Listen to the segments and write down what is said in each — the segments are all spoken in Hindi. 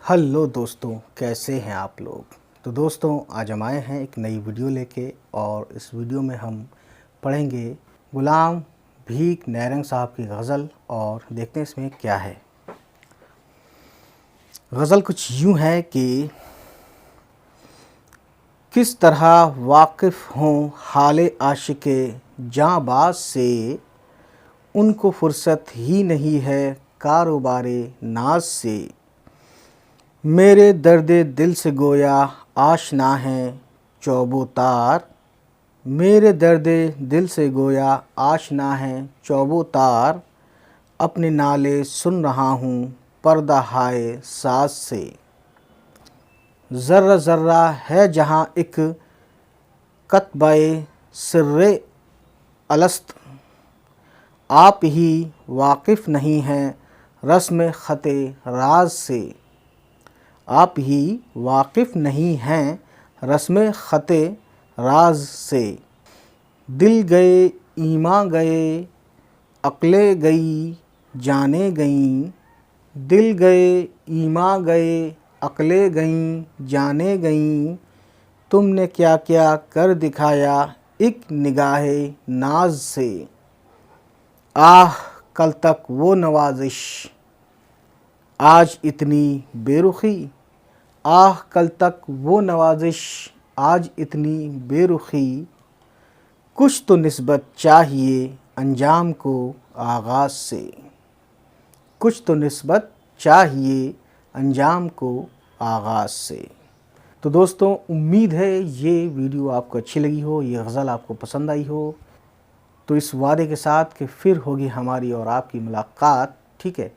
हेलो दोस्तों, कैसे हैं आप लोग। तो दोस्तों, आज हम आए हैं एक नई वीडियो लेके और इस वीडियो में हम पढ़ेंगे गुलाम भीख नैरंग साहब की गज़ल और देखते हैं इसमें क्या है। गज़ल कुछ यूँ है कि किस तरह वाकिफ़ हों हाले आशिके जाँबाज़ से, उनको फ़ुर्सत ही नहीं है कारोबारे नाज से। मेरे दर्दे दिल से गोया आशना हैं चौबो तार, मेरे दर्दे दिल से गोया आशना हैं चौबो तार। अपने नाले सुन रहा हूँ पर्दा हाय साज से। ज़र्रा ज़र्रा है जहाँ एक कतबाए सिर्रे अलस्त, आप ही वाकिफ़ नहीं हैं रस्म ख़ते राज से। आप ही वाकिफ़ नहीं हैं रस्म ख़ते राज से। दिल गए ईमा गए अक़लें गई जाने गईं, दिल गए ईमा गए अक़लें गईं जाने गईं। तुमने क्या क्या कर दिखाया एक निगाहे नाज से। आह कल तक वो नवाज़िश आज इतनी बेरुखी, आह कल तक वो नवाज़िश आज इतनी बेरुखी। कुछ तो निस्बत चाहिए अंजाम को आगाज़ से, कुछ तो निस्बत चाहिए अंजाम को आगाज़ से। तो दोस्तों, उम्मीद है ये वीडियो आपको अच्छी लगी हो, ये गज़ल आपको पसंद आई हो। तो इस वादे के साथ कि फिर होगी हमारी और आपकी मुलाकात, ठीक है।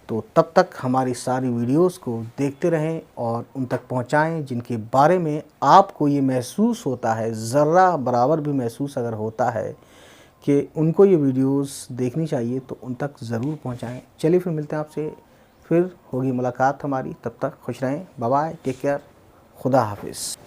तो तब तक हमारी सारी वीडियोस को देखते रहें और उन तक पहुंचाएं जिनके बारे में आपको ये महसूस होता है, ज़र्रा बराबर भी महसूस अगर होता है कि उनको ये वीडियोस देखनी चाहिए, तो उन तक ज़रूर पहुंचाएं। चलिए फिर मिलते हैं आपसे, फिर होगी मुलाकात हमारी। तब तक खुश रहें, बाय बाय, टेक केयर, खुदा हाफिज़।